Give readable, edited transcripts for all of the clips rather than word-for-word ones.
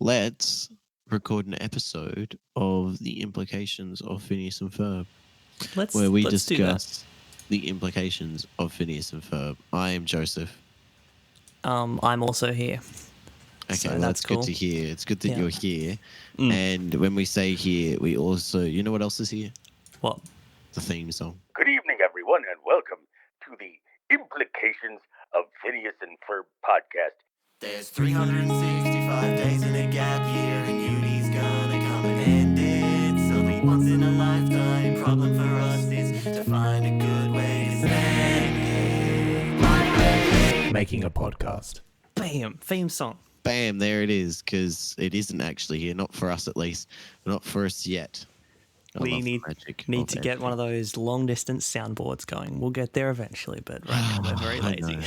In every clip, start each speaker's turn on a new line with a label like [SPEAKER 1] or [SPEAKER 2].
[SPEAKER 1] let's record an episode of the implications of Phineas and Ferb, where we
[SPEAKER 2] Let's do that.
[SPEAKER 1] discuss the implications of Phineas and Ferb. I am Joseph.
[SPEAKER 2] I'm also here.
[SPEAKER 1] Okay,
[SPEAKER 2] So
[SPEAKER 1] well,
[SPEAKER 2] that's
[SPEAKER 1] good
[SPEAKER 2] cool.
[SPEAKER 1] to hear. It's good that
[SPEAKER 2] Yeah.
[SPEAKER 1] you're here.
[SPEAKER 2] Mm.
[SPEAKER 1] And when we say here, we also, you know what else is here?
[SPEAKER 2] What?
[SPEAKER 1] The theme song.
[SPEAKER 3] Good evening, everyone, and welcome to the Implications of Phineas and Ferb podcast.
[SPEAKER 4] There's 365 days in a gap year, and uni's gonna come and end it. So the once in a lifetime problem for us is to find a good way to spend it. Making a podcast.
[SPEAKER 2] Bam! Theme song.
[SPEAKER 1] Bam, there it is, because it isn't actually here. Not for us, at least. Not for us yet. I
[SPEAKER 2] We
[SPEAKER 1] love the
[SPEAKER 2] need
[SPEAKER 1] magic
[SPEAKER 2] to
[SPEAKER 1] of
[SPEAKER 2] get
[SPEAKER 1] editing.
[SPEAKER 2] one of those long distance soundboards going. We'll get there eventually, but right now we're very
[SPEAKER 1] I
[SPEAKER 2] lazy.
[SPEAKER 1] know.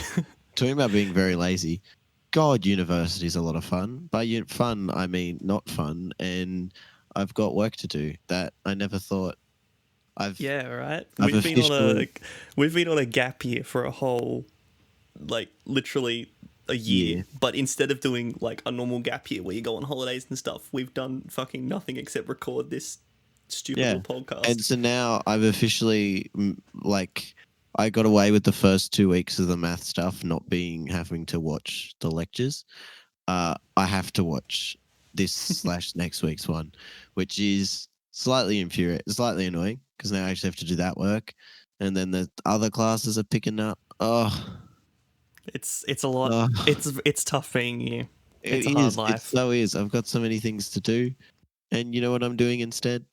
[SPEAKER 1] Talking about being very lazy, God, university is a lot of fun. By fun, I mean not fun, and I've got work to do that I never thought.
[SPEAKER 2] Yeah, right.
[SPEAKER 1] I've
[SPEAKER 2] We've been on a gap year for a whole, like, literally a year.
[SPEAKER 1] Yeah.
[SPEAKER 2] But instead of doing like a normal gap year where you go on holidays and stuff, we've done fucking nothing except record this stupid
[SPEAKER 1] Yeah.
[SPEAKER 2] little podcast.
[SPEAKER 1] And so now I've officially I got away with the first 2 weeks of the math stuff, not having to watch the lectures. I have to watch this / next week's one, which is slightly slightly annoying because now I actually have to do that work, and then the other classes are picking up. Oh,
[SPEAKER 2] It's a lot.
[SPEAKER 1] Ugh.
[SPEAKER 2] It's tough being you. It's
[SPEAKER 1] it
[SPEAKER 2] a hard
[SPEAKER 1] is.
[SPEAKER 2] life.
[SPEAKER 1] It so is. I've got so many things to do, and you know what I'm doing instead?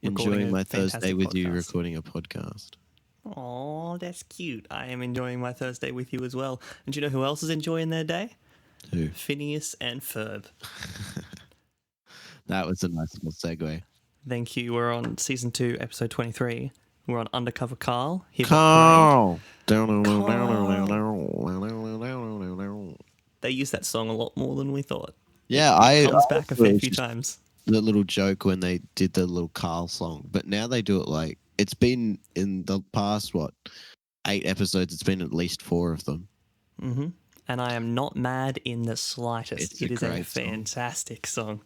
[SPEAKER 2] Recording
[SPEAKER 1] Enjoying
[SPEAKER 2] a
[SPEAKER 1] my Thursday
[SPEAKER 2] fantastic
[SPEAKER 1] with you,
[SPEAKER 2] podcast.
[SPEAKER 1] recording a podcast.
[SPEAKER 2] Oh, that's cute. I am enjoying my Thursday with you as well. And do you know who else is enjoying their day?
[SPEAKER 1] Who?
[SPEAKER 2] Phineas and Ferb.
[SPEAKER 1] That was a nice little segue.
[SPEAKER 2] Thank you. We're on season 2, episode 23. We're on Undercover Carl.
[SPEAKER 1] Carl.
[SPEAKER 2] They use that song a lot more than we thought.
[SPEAKER 1] Yeah,
[SPEAKER 2] It comes back a fair
[SPEAKER 1] was
[SPEAKER 2] few
[SPEAKER 1] just
[SPEAKER 2] times.
[SPEAKER 1] the little joke when they did the little Carl song, but now they do it like it's been in the past 8 episodes. It's been at least 4 of them.
[SPEAKER 2] Hmm. And I am not mad in the slightest.
[SPEAKER 1] It's a
[SPEAKER 2] It is a
[SPEAKER 1] great song.
[SPEAKER 2] fantastic song.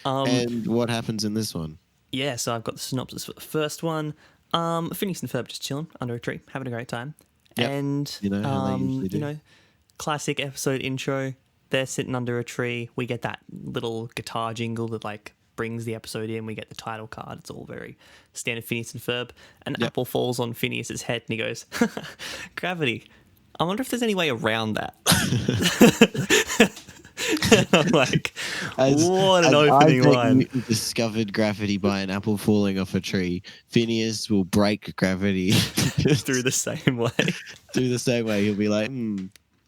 [SPEAKER 1] And what happens in this one?
[SPEAKER 2] Yeah, so I've got the synopsis for the first one. Phineas and Ferb just chilling under a tree, having a great time.
[SPEAKER 1] Yep.
[SPEAKER 2] And,
[SPEAKER 1] You know how they usually do.
[SPEAKER 2] classic episode intro. They're sitting under a tree. We get that little guitar jingle that, like, brings the episode in. We get the title card. It's all very standard Phineas and Ferb. An
[SPEAKER 1] Yep.
[SPEAKER 2] apple falls on Phineas's head and he goes, gravity. I wonder if there's any way around that. I'm like, what an opening
[SPEAKER 1] Isaac
[SPEAKER 2] line.
[SPEAKER 1] Newton discovered gravity by an apple falling off a tree. Phineas will break gravity
[SPEAKER 2] Through the same way.
[SPEAKER 1] through the same way. He'll be like,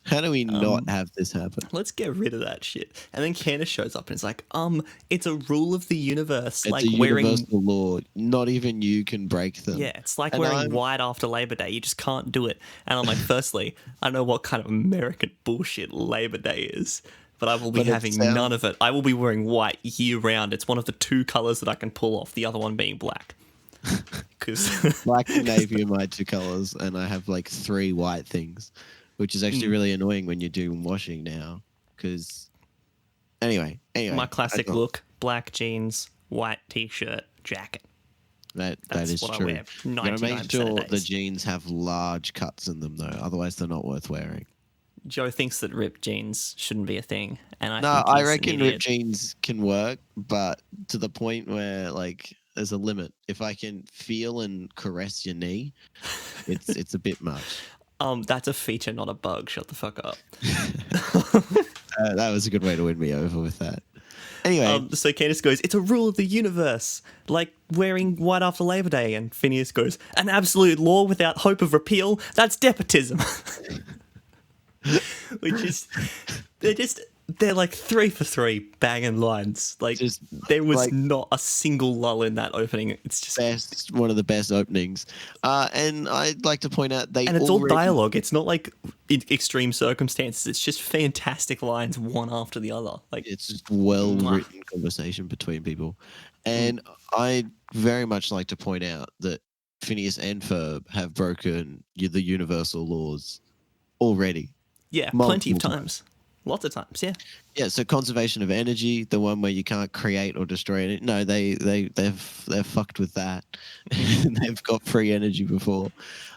[SPEAKER 1] how do we not have this happen?
[SPEAKER 2] Let's get rid of that shit. And then Candace shows up and it's like, it's a rule of the universe.
[SPEAKER 1] It's
[SPEAKER 2] like
[SPEAKER 1] a
[SPEAKER 2] wearing,
[SPEAKER 1] universal law. Not even you can break them.
[SPEAKER 2] yeah, it's like
[SPEAKER 1] And
[SPEAKER 2] wearing
[SPEAKER 1] I'm-
[SPEAKER 2] white after Labor Day. You just can't do it. And I'm like, firstly, I don't know what kind of American bullshit Labor Day is, but I will be
[SPEAKER 1] But it
[SPEAKER 2] having
[SPEAKER 1] sounds-
[SPEAKER 2] none of it. I will be wearing white year round. It's one of the 2 colors that I can pull off, the other one being black. Because
[SPEAKER 1] Black and navy are my 2 colors, and I have like 3 white things, which is actually really annoying when you're doing washing now. Because anyway,
[SPEAKER 2] my classic
[SPEAKER 1] that's all.
[SPEAKER 2] look, black jeans, white t-shirt, jacket.
[SPEAKER 1] That
[SPEAKER 2] That's
[SPEAKER 1] is
[SPEAKER 2] what I
[SPEAKER 1] true.
[SPEAKER 2] wear
[SPEAKER 1] You gotta make
[SPEAKER 2] 99% of
[SPEAKER 1] sure the
[SPEAKER 2] days.
[SPEAKER 1] jeans have large cuts in them, though. Otherwise, they're not worth wearing.
[SPEAKER 2] Joe thinks that ripped jeans shouldn't be a thing, and I
[SPEAKER 1] No,
[SPEAKER 2] think
[SPEAKER 1] I
[SPEAKER 2] he's
[SPEAKER 1] reckon
[SPEAKER 2] an idiot.
[SPEAKER 1] ripped jeans can work, but to the point where like there's a limit. If I can feel and caress your knee, it's a bit much.
[SPEAKER 2] That's a feature, not a bug. Shut the fuck up.
[SPEAKER 1] That was a good way to win me over with that. Anyway,
[SPEAKER 2] So Candace goes, "It's a rule of the universe, like wearing white after Labor Day." And Phineas goes, "An absolute law without hope of repeal? That's despotism." Which is, they're like 3 for 3 banging lines. Like
[SPEAKER 1] Just,
[SPEAKER 2] there was
[SPEAKER 1] like-
[SPEAKER 2] not a single lull in that opening. It's just
[SPEAKER 1] one of the best openings. And I'd like to point out
[SPEAKER 2] and it's all dialogue. It's not like extreme circumstances. It's just fantastic lines, one after the other. Like
[SPEAKER 1] It's just well-written conversation between people. And I'd very much like to point out that Phineas and Ferb have broken the universal laws already.
[SPEAKER 2] yeah,
[SPEAKER 1] multiple
[SPEAKER 2] plenty of
[SPEAKER 1] times.
[SPEAKER 2] times. Lots of times, yeah.
[SPEAKER 1] Yeah, so conservation of energy, the one where you can't create or destroy it. No, they're fucked with that. They've got free energy before.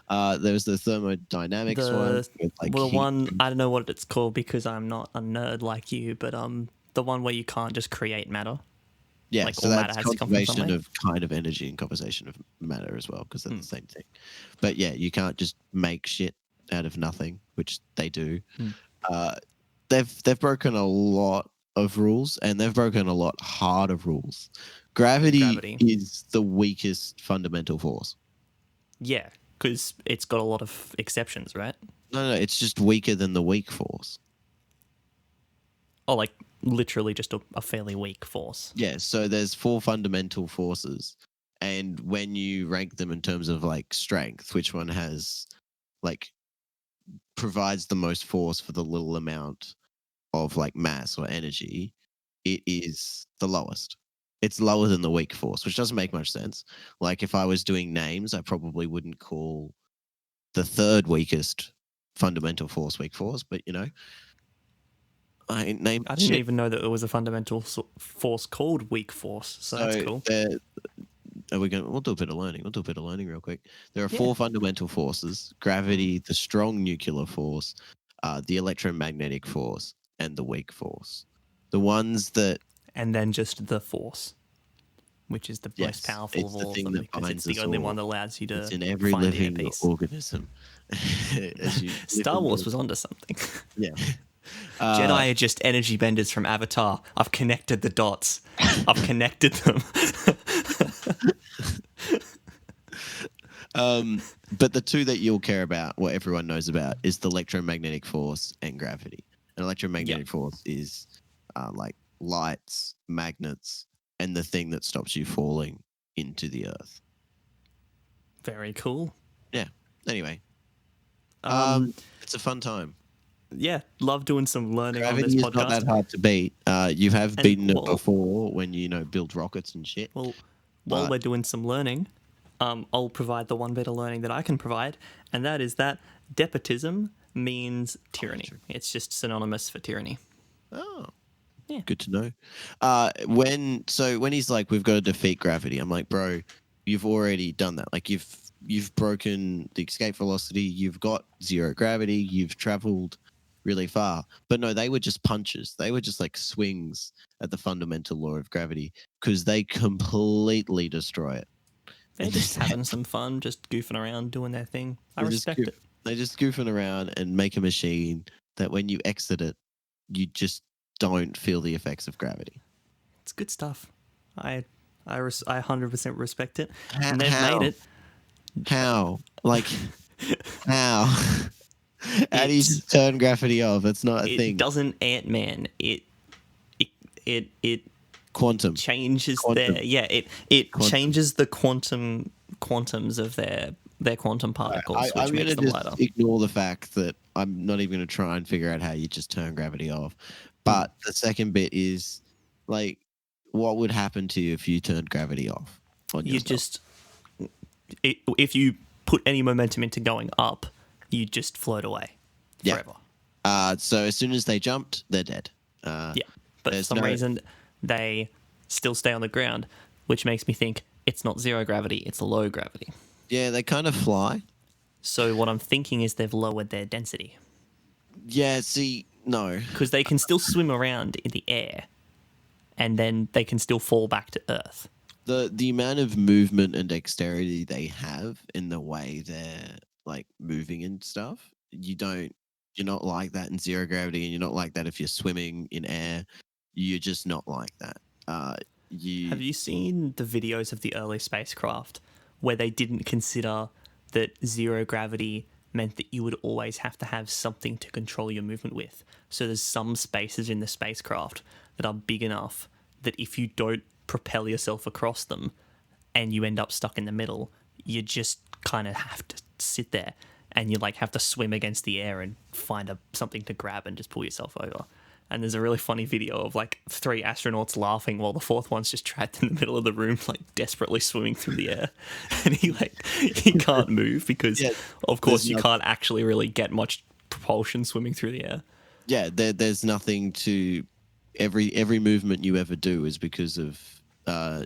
[SPEAKER 1] There's the thermodynamics one. With, like,
[SPEAKER 2] Well, the
[SPEAKER 1] heat.
[SPEAKER 2] one, I don't know what it's called because I'm not a nerd like you, but the one where you can't just create matter.
[SPEAKER 1] Yeah,
[SPEAKER 2] like,
[SPEAKER 1] so
[SPEAKER 2] all
[SPEAKER 1] that's
[SPEAKER 2] matter has to come from
[SPEAKER 1] conservation
[SPEAKER 2] somewhere.
[SPEAKER 1] of kind of energy and conservation of matter as well, because they're the same thing. But yeah, you can't just make shit out of nothing, which they do. They've broken a lot of rules, and they've broken a lot harder rules. Gravity is the weakest fundamental force.
[SPEAKER 2] Yeah, because it's got a lot of exceptions, right?
[SPEAKER 1] No, it's just weaker than the weak force.
[SPEAKER 2] Oh, like literally just a fairly weak force.
[SPEAKER 1] Yeah, so there's 4 fundamental forces, and when you rank them in terms of like strength, which one has like provides the most force for the little amount of like mass or energy, it is the lowest. It's lower than the weak force, which doesn't make much sense. Like if I was doing names, I probably wouldn't call the third weakest fundamental force weak force, but you know, I
[SPEAKER 2] didn't even know that there was a fundamental force called weak force, so that's cool.
[SPEAKER 1] We'll do a bit of learning. Real quick. There are 4 fundamental forces: gravity, the strong nuclear force, the electromagnetic force, and the weak force. The ones that...
[SPEAKER 2] And then just the force, which is the most powerful of all of them, because it's the only one that allows you to
[SPEAKER 1] It's in every
[SPEAKER 2] find
[SPEAKER 1] living
[SPEAKER 2] inner peace.
[SPEAKER 1] organism.
[SPEAKER 2] Star Wars was onto something.
[SPEAKER 1] Yeah.
[SPEAKER 2] Jedi are just energy benders from Avatar. I've connected the dots. I've connected them.
[SPEAKER 1] But the 2 that you'll care about, what everyone knows about, is the electromagnetic force and gravity. An electromagnetic force is like lights, magnets, and the thing that stops you falling into the earth.
[SPEAKER 2] Very cool.
[SPEAKER 1] Yeah. Anyway, it's a fun time.
[SPEAKER 2] Yeah, love doing some learning
[SPEAKER 1] Gravity
[SPEAKER 2] on this podcast.
[SPEAKER 1] is not that hard to beat. You have beaten it before when you build rockets and shit.
[SPEAKER 2] Well, while we're doing some learning, I'll provide the one bit of learning that I can provide, and that is that despotism means tyranny. It's just synonymous for tyranny.
[SPEAKER 1] Oh,
[SPEAKER 2] yeah,
[SPEAKER 1] good to know. When he's like, we've got to defeat gravity, I'm like, bro, you've already done that. Like you've broken the escape velocity. You've got 0 gravity. You've traveled really far. But no, they were just punches. They were just like swings at the fundamental law of gravity, because they completely destroy it.
[SPEAKER 2] They're just having some fun, just goofing around, doing their thing. I respect it.
[SPEAKER 1] They're just goofing around and make a machine that when you exit it, you just don't feel the effects of gravity.
[SPEAKER 2] It's good stuff. I 100% respect it. And they've
[SPEAKER 1] How?
[SPEAKER 2] made it.
[SPEAKER 1] How? Like, how? How do you just turn gravity off? It's not a thing.
[SPEAKER 2] It doesn't Ant-Man. It
[SPEAKER 1] quantum
[SPEAKER 2] changes it changes the quantums of their quantum particles, which makes them lighter.
[SPEAKER 1] Ignore the fact that I'm not even going to try and figure out how you just turn gravity off. But the second bit is like, what would happen to you if you turned gravity off on yourself?
[SPEAKER 2] If you put any momentum into going up, you just float away forever.
[SPEAKER 1] So as soon as they jumped, they're dead.
[SPEAKER 2] But for some reason, they still stay on the ground, which makes me think it's not 0 gravity, it's low gravity.
[SPEAKER 1] Yeah, they kind of fly.
[SPEAKER 2] So what I'm thinking is they've lowered their density.
[SPEAKER 1] Yeah, see, no.
[SPEAKER 2] Because they can still swim around in the air, and then they can still fall back to Earth.
[SPEAKER 1] The amount of movement and dexterity they have in the way they're like moving and stuff, you're not like that in 0 gravity, and you're not like that if you're swimming in air. You're just not like that. Have
[SPEAKER 2] you seen the videos of the early spacecraft where they didn't consider that 0 gravity meant that you would always have to have something to control your movement with? So there's some spaces in the spacecraft that are big enough that if you don't propel yourself across them and you end up stuck in the middle, you just kind of have to sit there, and you like have to swim against the air and find something to grab and just pull yourself over. And there's a really funny video of like 3 astronauts laughing while the 4th one's just trapped in the middle of the room, like desperately swimming through the air. And he can't move because, of course, you can't actually really get much propulsion swimming through the air.
[SPEAKER 1] Yeah, there's nothing to every movement you ever do is because of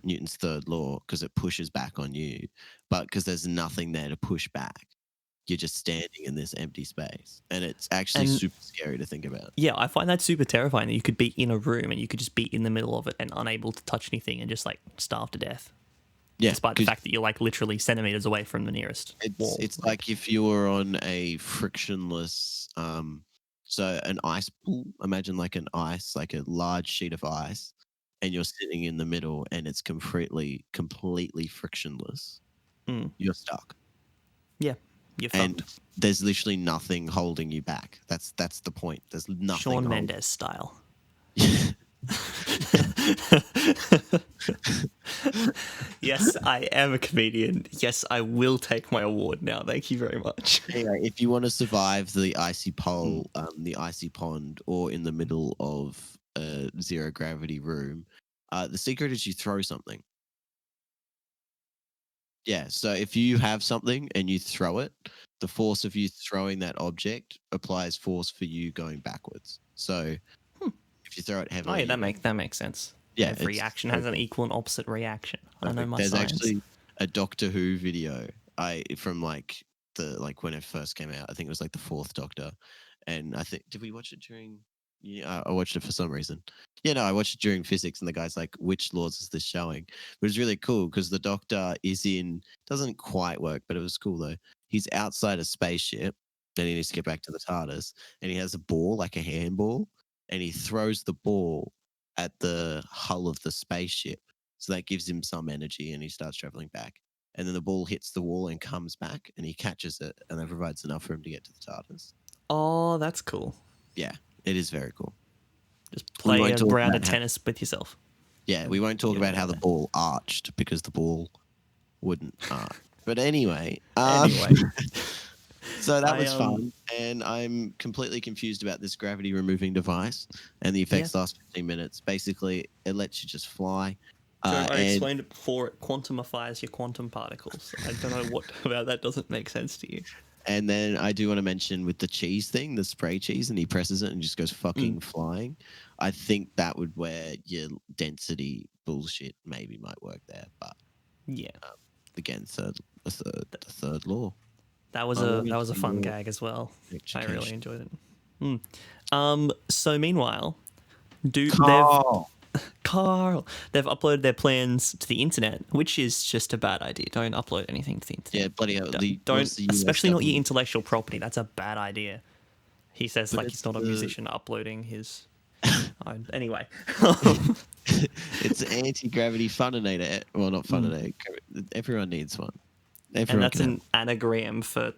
[SPEAKER 1] Newton's third law, because it pushes back on you, but because there's nothing there to push back, you're just standing in this empty space, and it's actually
[SPEAKER 2] And-
[SPEAKER 1] super scary to think about.
[SPEAKER 2] Yeah, I find that super terrifying that you could be in a room and you could just be in the middle of it and unable to touch anything and just like starve to death.
[SPEAKER 1] Yeah,
[SPEAKER 2] Despite the
[SPEAKER 1] 'cause
[SPEAKER 2] fact that you're like literally centimeters away from the nearest wall.
[SPEAKER 1] it's like if you were on a frictionless so an ice pool, imagine like like a large sheet of ice, and you're sitting in the middle and it's completely frictionless.
[SPEAKER 2] Mm.
[SPEAKER 1] You're stuck.
[SPEAKER 2] Yeah, you're
[SPEAKER 1] And
[SPEAKER 2] fucked.
[SPEAKER 1] there's literally nothing holding you back. That's the point. There's nothing.
[SPEAKER 2] Shawn Mendes style. Yes, I am a comedian. Yes, I will take my award now. Thank you very much.
[SPEAKER 1] Anyway, if you want to survive the icy pole, the icy pond, or in the middle of a zero gravity room, the secret is you throw something. Yeah, so if you have something and you throw it, the force of you throwing that object applies force for you going backwards. So if you throw it
[SPEAKER 2] Oh
[SPEAKER 1] heavily,
[SPEAKER 2] yeah, that makes sense.
[SPEAKER 1] Yeah,
[SPEAKER 2] Every
[SPEAKER 1] it's
[SPEAKER 2] action has an equal and opposite reaction. I know
[SPEAKER 1] perfect.
[SPEAKER 2] my
[SPEAKER 1] There's
[SPEAKER 2] science.
[SPEAKER 1] actually a Doctor Who video from like when it first came out. I think it was like the fourth Doctor, and I think did we watch it during? Yeah, I watched it for some reason. Yeah, no, I watched it during physics, and the guy's like, "Which laws is this showing?" But it's really cool because the Doctor doesn't quite work, but it was cool though. He's outside a spaceship, and he needs to get back to the TARDIS, and he has a ball like a handball, and he throws the ball at the hull of the spaceship. So that gives him some energy and he starts traveling back. And then the ball hits the wall and comes back and he catches it and that provides enough for him to get to the TARDIS.
[SPEAKER 2] Oh, that's cool.
[SPEAKER 1] Yeah, it is very cool.
[SPEAKER 2] Just
[SPEAKER 1] We
[SPEAKER 2] play
[SPEAKER 1] won't
[SPEAKER 2] a
[SPEAKER 1] talk
[SPEAKER 2] round of
[SPEAKER 1] about how-
[SPEAKER 2] tennis with yourself.
[SPEAKER 1] Yeah, we won't talk
[SPEAKER 2] Yeah,
[SPEAKER 1] about how the
[SPEAKER 2] yeah.
[SPEAKER 1] ball arched because the ball wouldn't arch. But anyway.
[SPEAKER 2] Anyway.
[SPEAKER 1] So that
[SPEAKER 2] I,
[SPEAKER 1] was fun. And I'm completely confused about this gravity removing device. And the effects last 15 minutes. Basically, it lets you just fly.
[SPEAKER 2] So I
[SPEAKER 1] and
[SPEAKER 2] explained it before. It quantifies your quantum particles. I don't know what about that doesn't make sense to you.
[SPEAKER 1] And then I do want to mention with the cheese thing, the spray cheese, and he presses it and just goes fucking flying. I think that would where your density bullshit maybe might work there. But
[SPEAKER 2] Yeah,
[SPEAKER 1] again, the third law.
[SPEAKER 2] that was
[SPEAKER 1] I wanted
[SPEAKER 2] a
[SPEAKER 1] some
[SPEAKER 2] fun
[SPEAKER 1] more
[SPEAKER 2] gag as well. I
[SPEAKER 1] education.
[SPEAKER 2] really enjoyed it. So meanwhile, Carl, they've uploaded their plans to the internet, which is just a bad idea. Don't upload anything to the internet.
[SPEAKER 1] Yeah, bloody hell.
[SPEAKER 2] Don't,
[SPEAKER 1] what's the
[SPEAKER 2] especially not your
[SPEAKER 1] USW?
[SPEAKER 2] intellectual property. That's a bad idea. He says
[SPEAKER 1] But
[SPEAKER 2] like he's
[SPEAKER 1] it's
[SPEAKER 2] not a
[SPEAKER 1] the-
[SPEAKER 2] musician uploading his. Anyway,
[SPEAKER 1] It's anti-gravity funinator. Well, not funinator. Everyone needs one.
[SPEAKER 2] and
[SPEAKER 1] Everyone
[SPEAKER 2] that's
[SPEAKER 1] can
[SPEAKER 2] an anagram for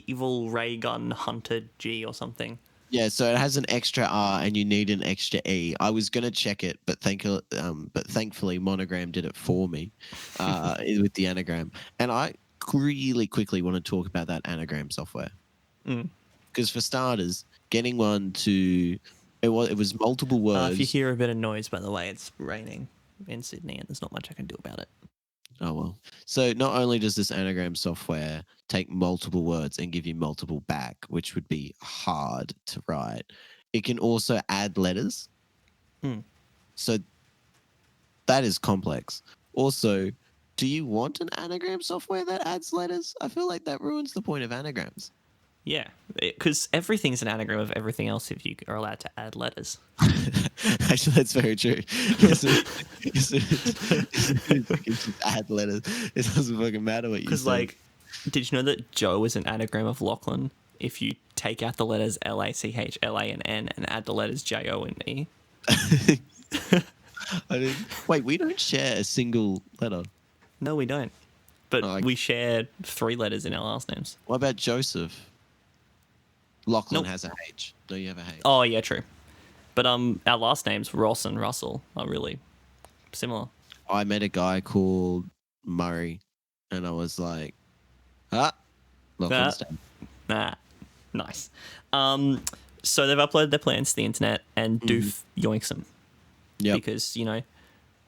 [SPEAKER 2] evil ray gun hunter G or something.
[SPEAKER 1] Yeah, so it has an extra R and you need an extra E. I was gonna check it, but thankfully Monogram did it for me with the anagram. And I really quickly want to talk about that anagram software because for starters, getting one to it was multiple words.
[SPEAKER 2] If you hear a bit of noise, by the way, it's raining in Sydney, and there's not much I can do about it.
[SPEAKER 1] Oh well. So not only does this anagram software take multiple words and give you multiple back, which would be hard to write, it can also add letters. So that is complex. Also, do you want an anagram software that adds letters? I feel like that ruins the point of anagrams.
[SPEAKER 2] Yeah, because everything's an anagram of everything else if you are allowed to add letters.
[SPEAKER 1] Actually, that's very true. You can just add letters. It doesn't fucking matter what you say.
[SPEAKER 2] Because, like, did you know that Joe is an anagram of Lachlan? If you take out the letters LACH, LA, and N and add the letters JO and E.
[SPEAKER 1] Wait, we don't share a single letter.
[SPEAKER 2] No, we don't. But
[SPEAKER 1] Oh,
[SPEAKER 2] we share 3 letters in our last names.
[SPEAKER 1] What about Joseph? Lachlan
[SPEAKER 2] Nope.
[SPEAKER 1] has a H. No, you have a H.
[SPEAKER 2] Oh, yeah, true. But our last names, Ross and Russell, are really similar.
[SPEAKER 1] I met a guy called Murray, and I was like, Lachlan's name.
[SPEAKER 2] Nah, nice. So they've uploaded their plans to the internet, and Doof yoinks them.
[SPEAKER 1] Yep.
[SPEAKER 2] Because, you know,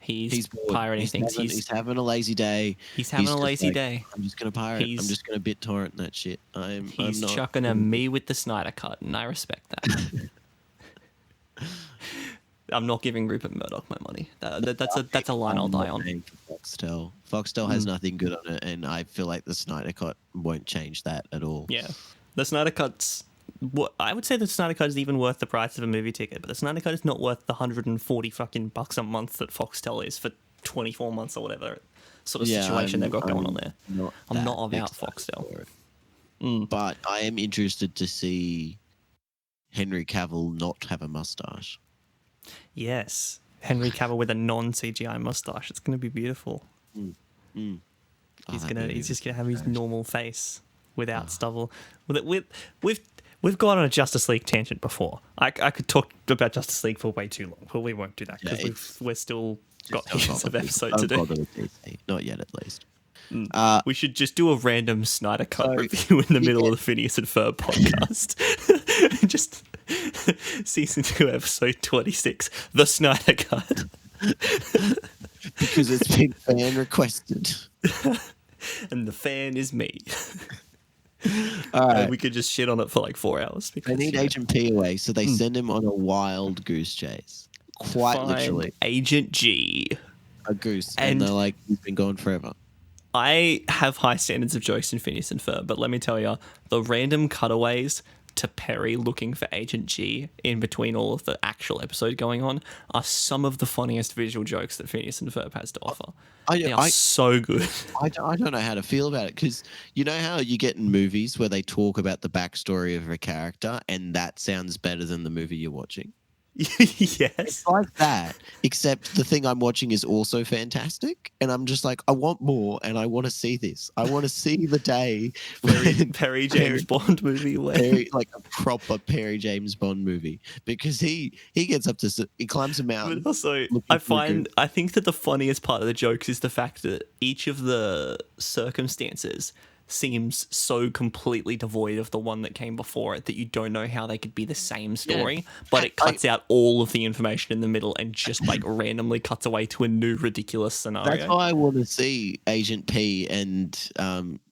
[SPEAKER 2] he's
[SPEAKER 1] bored.
[SPEAKER 2] pirating things.
[SPEAKER 1] He's having a lazy day.
[SPEAKER 2] He's having a
[SPEAKER 1] just
[SPEAKER 2] lazy
[SPEAKER 1] like,
[SPEAKER 2] day.
[SPEAKER 1] I'm just gonna pirate. I'm
[SPEAKER 2] He's-
[SPEAKER 1] just gonna BitTorrent that shit.
[SPEAKER 2] He's
[SPEAKER 1] I'm not,
[SPEAKER 2] chucking a me with the Snyder Cut, and I respect that. I'm not giving Rupert Murdoch my money. That's a line I'll die on.
[SPEAKER 1] Foxtel. Foxtel has nothing good on it, and I feel like the Snyder Cut won't change that at all.
[SPEAKER 2] Yeah, the Snyder Cut's. I would say the Snyder Cut is even worth the price of a movie ticket, but the Snyder Cut is not worth the $140 fucking bucks a month that Foxtel is for 24 months or whatever sort of situation they've got going on there. I'm not about Foxtel.
[SPEAKER 1] But I am interested to see Henry Cavill not have a mustache.
[SPEAKER 2] Yes, Henry Cavill with a non-CGI mustache. It's going to be beautiful. He's just gonna have his normal face without stubble. We've gone on a Justice League tangent before. I could talk about Justice League for way too long, but we won't do that because we're still got heaps of episodes to do.
[SPEAKER 1] Not yet, at least.
[SPEAKER 2] We should just do a random Snyder Cut review in the middle of the Phineas and Ferb podcast. Just season 2, episode 26, the Snyder Cut.
[SPEAKER 1] Because it's been fan requested.
[SPEAKER 2] And the fan is me.
[SPEAKER 1] All right.
[SPEAKER 2] We could just shit on it for like 4 hours. Because,
[SPEAKER 1] they need Agent P away, so they send him on a wild goose chase. Quite literally.
[SPEAKER 2] Agent G.
[SPEAKER 1] A goose. And they're like, he's been gone forever.
[SPEAKER 2] I have high standards of jokes in Phineas and Ferb, but let me tell you, the random cutaways to Perry looking for Agent G in between all of the actual episode going on are some of the funniest visual jokes that Phineas and Ferb has to offer. They are so good.
[SPEAKER 1] I don't know how to feel about it, because you know how you get in movies where they talk about the backstory of a character and that sounds better than the movie you're watching?
[SPEAKER 2] Yes.
[SPEAKER 1] It's like that, except the thing I'm watching is also fantastic, and I'm just like, I want more, and I want to see this. I want to see the day
[SPEAKER 2] Perry James Bond movie,
[SPEAKER 1] like a proper Perry James Bond movie, because he gets up to, he climbs a mountain.
[SPEAKER 2] But also, I think that the funniest part of the jokes is the fact that each of the circumstances seems so completely devoid of the one that came before it that you don't know how they could be the same story, but it cuts out all of the information in the middle and just like randomly cuts away to a new ridiculous scenario.
[SPEAKER 1] That's why I want to see Agent P and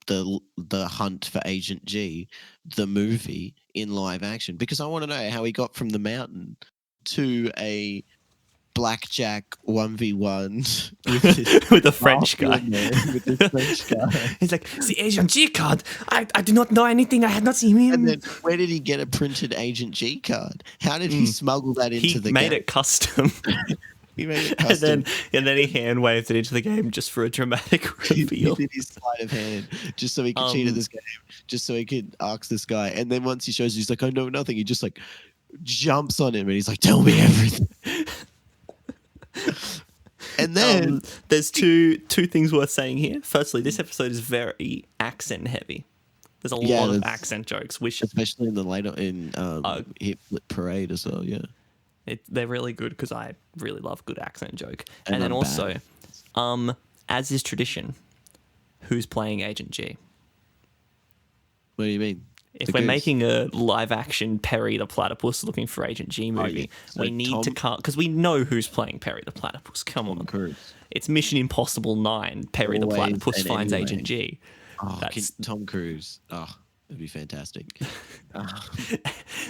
[SPEAKER 1] the hunt for Agent G, the movie, in live action, because I want to know how he got from the mountain to a blackjack 1v1
[SPEAKER 2] with a French guy.
[SPEAKER 1] With the French guy.
[SPEAKER 2] He's like, the Agent G card. I do not know anything. I had not seen him.
[SPEAKER 1] And then where did he get a printed Agent G card? How did he smuggle that into the game?
[SPEAKER 2] He made it custom.
[SPEAKER 1] He made it custom.
[SPEAKER 2] And then he hand waved it into the game just for a dramatic reveal.
[SPEAKER 1] He did his sleight of hand just so he could cheat at this game, just so he could ask this guy. And then once he shows, he's like, I know nothing. He just like jumps on him and he's like, tell me everything. And then
[SPEAKER 2] there's two things worth saying here. Firstly, this episode is very accent heavy. There's a lot of accent jokes, which
[SPEAKER 1] especially in the later Hit Flip Parade as well. Yeah,
[SPEAKER 2] they're really good because I really love good accent joke. And then also, as is tradition, who's playing Agent G?
[SPEAKER 1] What do you mean?
[SPEAKER 2] If we're making a live-action Perry the Platypus looking for Agent G movie, we need to cut, because we know who's playing Perry the Platypus. Come on. It's Mission Impossible 9, Perry the Platypus finds Agent G.
[SPEAKER 1] That's Tom Cruise. Oh, it'd be fantastic.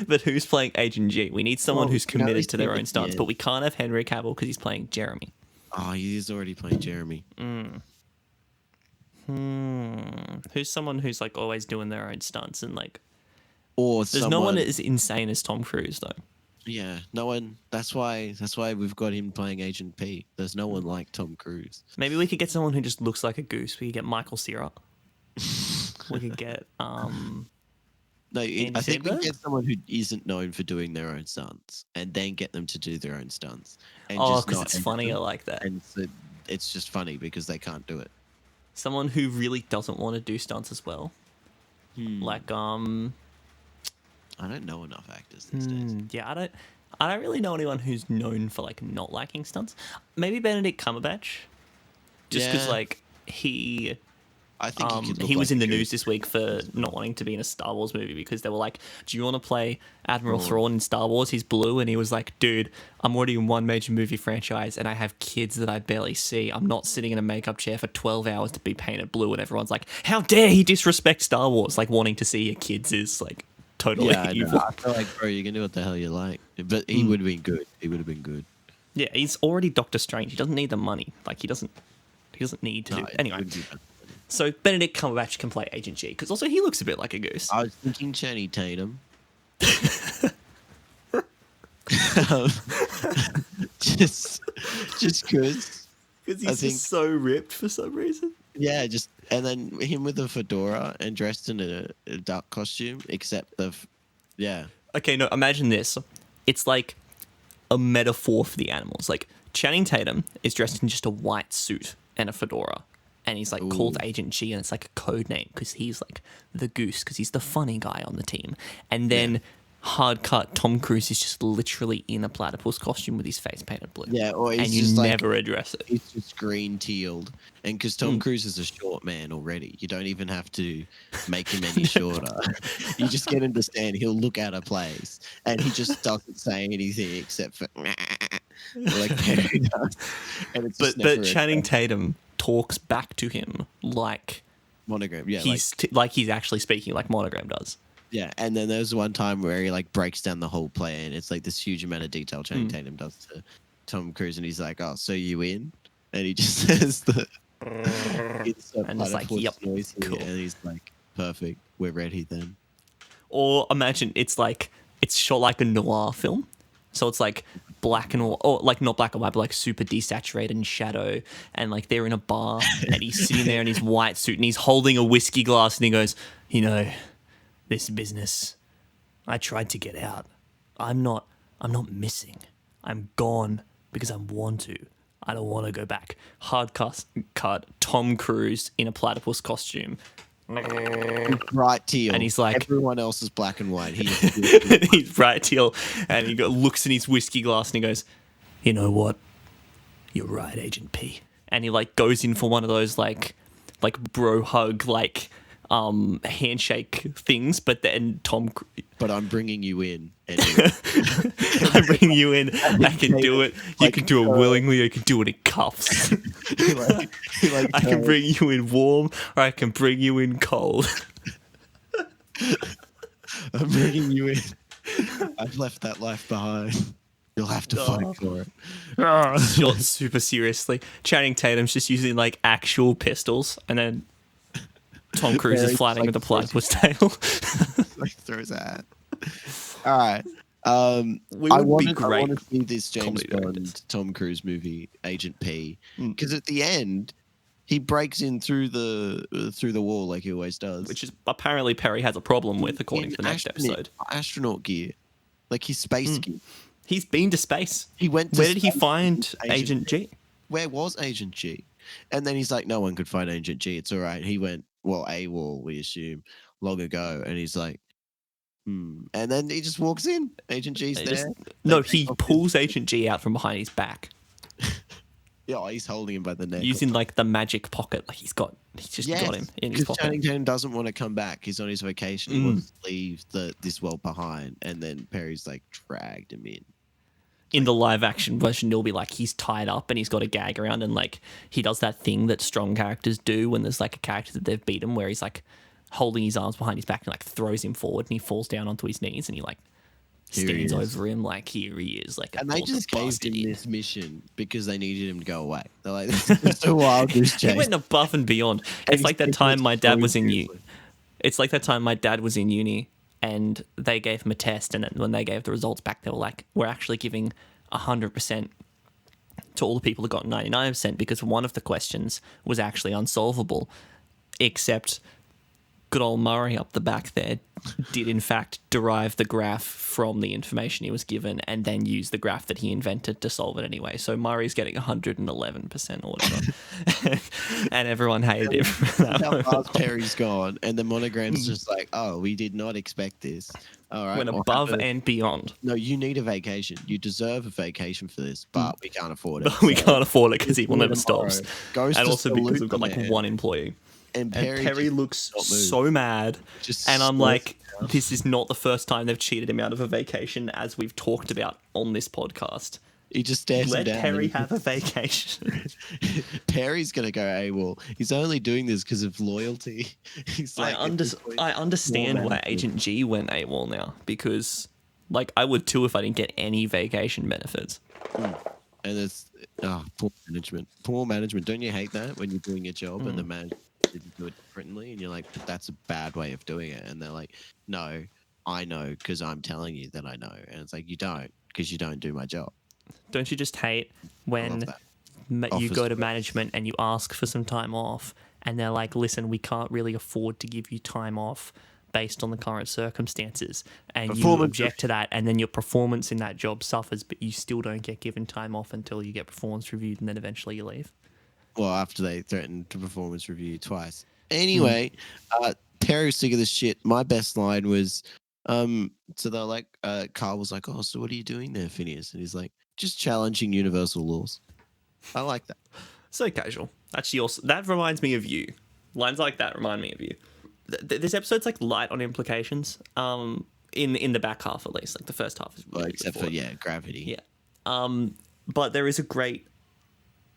[SPEAKER 2] But who's playing Agent G? We need someone who's committed to their own stunts, but we can't have Henry Cavill because he's playing Jeremy.
[SPEAKER 1] Oh, he is already playing Jeremy.
[SPEAKER 2] Who's someone who's like always doing their own stunts and like,
[SPEAKER 1] there's
[SPEAKER 2] no one as insane as Tom Cruise though.
[SPEAKER 1] Yeah, no one. That's why we've got him playing Agent P. There's no one like Tom Cruise.
[SPEAKER 2] Maybe we could get someone who just looks like a goose. We could get Michael Cera. We could get
[SPEAKER 1] No, I think we get someone who isn't known for doing their own stunts, and then get them to do their own stunts.
[SPEAKER 2] Because it's funnier like that.
[SPEAKER 1] And so it's just funny because they can't do it.
[SPEAKER 2] Someone who really doesn't want to do stunts as well. Like
[SPEAKER 1] I don't know enough actors these days.
[SPEAKER 2] Yeah, I don't really know anyone who's known for like not liking stunts. Maybe Benedict Cumberbatch, just because like
[SPEAKER 1] I think
[SPEAKER 2] he was in the news this week for not wanting to be in a Star Wars movie because they were like, do you want to play Admiral Thrawn in Star Wars? He's blue. And he was like, dude, I'm already in one major movie franchise and I have kids that I barely see. I'm not sitting in a makeup chair for 12 hours to be painted blue. And everyone's like, how dare he disrespect Star Wars? Like wanting to see your kids is like totally evil.
[SPEAKER 1] I feel like, bro, you can do what the hell you like. But he would have been good. He would have been good.
[SPEAKER 2] Yeah, he's already Doctor Strange. He doesn't need the money. Like he doesn't need to
[SPEAKER 1] No,
[SPEAKER 2] do.
[SPEAKER 1] it
[SPEAKER 2] Anyway,
[SPEAKER 1] wouldn't be bad.
[SPEAKER 2] so Benedict Cumberbatch can play Agent G because also he looks a bit like a goose.
[SPEAKER 1] I was thinking Channing Tatum. just because.
[SPEAKER 2] Because
[SPEAKER 1] I
[SPEAKER 2] he's
[SPEAKER 1] think-
[SPEAKER 2] just so ripped for some reason.
[SPEAKER 1] Yeah, and then him with a fedora and dressed in a duck costume, except yeah.
[SPEAKER 2] Okay, no, imagine this. It's like a metaphor for the animals. Like Channing Tatum is dressed in just a white suit and a fedora. And he's like called Agent G, and it's like a code name because he's like the goose because he's the funny guy on the team. And then hard cut Tom Cruise is just literally in a platypus costume with his face painted blue.
[SPEAKER 1] Yeah, or he's
[SPEAKER 2] and you
[SPEAKER 1] just
[SPEAKER 2] never address it.
[SPEAKER 1] It's just green tealed, and because Tom Cruise is a short man already, you don't even have to make him any shorter. You just get him to stand. He'll look out of place, and he just doesn't say anything except for like Perry does. And it's just
[SPEAKER 2] But Channing Tatum talks back to him like
[SPEAKER 1] Monogram. Yeah,
[SPEAKER 2] like he's actually speaking like Monogram does.
[SPEAKER 1] yeah. And then there's one time where he like breaks down the whole play, and it's like this huge amount of detail Channing Tatum does to Tom Cruise, and he's like, "Oh, so you in?" And he just says the it's a
[SPEAKER 2] And it's like,
[SPEAKER 1] platypus
[SPEAKER 2] "Yep,
[SPEAKER 1] noise here,"
[SPEAKER 2] cool.
[SPEAKER 1] and he's like, "Perfect, we're ready then."
[SPEAKER 2] Or imagine it's shot like a noir film. So it's like black and or like not black and white, but like super desaturated and shadow. And like they're in a bar and he's sitting there in his white suit and he's holding a whiskey glass and he goes, you know, this business, I tried to get out. I'm not missing. I'm gone because I want to. I don't want to go back. Hard cut Tom Cruise in a platypus costume.
[SPEAKER 1] Bright teal,
[SPEAKER 2] And he's like-
[SPEAKER 1] everyone else is black and white.
[SPEAKER 2] He's bright teal, and he looks in his whiskey glass and he goes, "You know what? You're right, Agent P." And he like goes in for one of those like bro hug handshake things, but then
[SPEAKER 1] But I'm bringing you in. Anyway.
[SPEAKER 2] I bring you in. I can do it. You can do it willingly. Or you can do it in cuffs.
[SPEAKER 1] He like
[SPEAKER 2] I can bring you in warm, or I can bring you in cold.
[SPEAKER 1] I'm bringing you in. I've left that life behind. You'll have to fight for it.
[SPEAKER 2] Shot super seriously. Channing Tatum's just using like actual pistols, and then Tom Cruise is
[SPEAKER 1] Very,
[SPEAKER 2] flying
[SPEAKER 1] like,
[SPEAKER 2] with a platypus tail.
[SPEAKER 1] Like throws a hat. All right.
[SPEAKER 2] We
[SPEAKER 1] I
[SPEAKER 2] would
[SPEAKER 1] want
[SPEAKER 2] be
[SPEAKER 1] to
[SPEAKER 2] great
[SPEAKER 1] see this James
[SPEAKER 2] comedy
[SPEAKER 1] Bond
[SPEAKER 2] directors.
[SPEAKER 1] Tom Cruise movie, Agent P, because at the end he breaks in through the wall like he always does,
[SPEAKER 2] Which is apparently Perry has a problem with, according
[SPEAKER 1] in
[SPEAKER 2] to the next episode.
[SPEAKER 1] astronaut gear, like his space gear.
[SPEAKER 2] He's been to space.
[SPEAKER 1] He went. To
[SPEAKER 2] Where did he
[SPEAKER 1] space
[SPEAKER 2] find
[SPEAKER 1] with
[SPEAKER 2] Agent G?
[SPEAKER 1] Where was Agent G? And then he's like, no one could find Agent G. It's all right. He went, well, AWOL, we assume, long ago. And he's like, And then he just walks in. Agent G's there.
[SPEAKER 2] No,
[SPEAKER 1] They
[SPEAKER 2] he
[SPEAKER 1] take off
[SPEAKER 2] pulls Agent G out from behind his back
[SPEAKER 1] Yeah, he's holding him by the neck.
[SPEAKER 2] using like the magic pocket. Like he's just got him in his
[SPEAKER 1] because
[SPEAKER 2] pocket.
[SPEAKER 1] Channing Tatum doesn't want to come back. He's on his vacation. He wants to leave this world behind. And then Perry's like dragged him in.
[SPEAKER 2] In the live action version, it'll be like he's tied up and he's got a gag around, and like he does that thing that strong characters do when there's like a character that they've beaten, where he's like holding his arms behind his back and like throws him forward, and he falls down onto his knees, and he like
[SPEAKER 1] Here he
[SPEAKER 2] stands
[SPEAKER 1] is.
[SPEAKER 2] over him like here he is, like.
[SPEAKER 1] And they just gave him
[SPEAKER 2] him
[SPEAKER 1] this mission because they needed him to go away. They're like, this is just a wild goose chase.
[SPEAKER 2] He went above and beyond.
[SPEAKER 1] And
[SPEAKER 2] It's like that
[SPEAKER 1] he's
[SPEAKER 2] time
[SPEAKER 1] taking
[SPEAKER 2] my
[SPEAKER 1] it
[SPEAKER 2] dad
[SPEAKER 1] so
[SPEAKER 2] was in
[SPEAKER 1] seriously.
[SPEAKER 2] It's like that time my dad was in uni and they gave him a test, and then when they gave the results back, they were like, we're actually giving 100% to all the people that got 99% because one of the questions was actually unsolvable, except good old Murray up the back there did in fact derive the graph from the information he was given and then use the graph that he invented to solve it anyway. So Murray's getting 111% or whatever. And everyone hated him. for that
[SPEAKER 1] How
[SPEAKER 2] one.
[SPEAKER 1] fast Perry's gone, and the monogram's just like, oh, we did not expect this. All right,
[SPEAKER 2] Went
[SPEAKER 1] we'll
[SPEAKER 2] above
[SPEAKER 1] have a-
[SPEAKER 2] and beyond.
[SPEAKER 1] No, you need a vacation. You deserve a vacation for this, but we can't afford it.
[SPEAKER 2] But we
[SPEAKER 1] So,
[SPEAKER 2] can't afford it because he will
[SPEAKER 1] do it
[SPEAKER 2] never
[SPEAKER 1] tomorrow.
[SPEAKER 2] stops.
[SPEAKER 1] Goes
[SPEAKER 2] And
[SPEAKER 1] to
[SPEAKER 2] also because
[SPEAKER 1] salute
[SPEAKER 2] we've got
[SPEAKER 1] the
[SPEAKER 2] like
[SPEAKER 1] man.
[SPEAKER 2] one employee.
[SPEAKER 1] And
[SPEAKER 2] And
[SPEAKER 1] Perry,
[SPEAKER 2] Perry
[SPEAKER 1] just
[SPEAKER 2] looks
[SPEAKER 1] not move.
[SPEAKER 2] so mad.
[SPEAKER 1] Just
[SPEAKER 2] And I'm
[SPEAKER 1] stares
[SPEAKER 2] like,
[SPEAKER 1] down.
[SPEAKER 2] this is not the first time they've cheated him out of a vacation, as we've talked about on this podcast.
[SPEAKER 1] He just stares him
[SPEAKER 2] Let
[SPEAKER 1] down.
[SPEAKER 2] Perry
[SPEAKER 1] and
[SPEAKER 2] have a vacation.
[SPEAKER 1] Perry's gonna go AWOL. He's only doing this because of loyalty. He's like,
[SPEAKER 2] I understand
[SPEAKER 1] More
[SPEAKER 2] why
[SPEAKER 1] manageable.
[SPEAKER 2] Agent G went AWOL now, because like I would too if I didn't get any vacation benefits.
[SPEAKER 1] And it's poor management. Poor management. Don't you hate that when you're doing your job and the manager didn't do it differently, and you're like, that's a bad way of doing it, and they're like, no, I know because I'm telling you that I know, and it's like, you don't, because you don't do my job.
[SPEAKER 2] Don't you just hate when you
[SPEAKER 1] Office
[SPEAKER 2] go to
[SPEAKER 1] space.
[SPEAKER 2] management and you ask for some time off, and they're like, listen, we can't really afford to give you time off based on the current circumstances, and you object to that, and then your performance in that job suffers, but you still don't get given time off until you get performance reviewed, and then eventually you leave.
[SPEAKER 1] Well, after they threatened to performance review twice. Anyway, Perry was sick of this shit. My best line was, so they're like, Carl was like, oh, so what are you doing there, Phineas? And he's like, just challenging universal laws. I like that.
[SPEAKER 2] So casual. Actually, also, that reminds me of you. Lines like that remind me of you. This episode's like light on implications. In the back half at least, like the first half is really
[SPEAKER 1] Except for gravity.
[SPEAKER 2] Yeah. But there is a great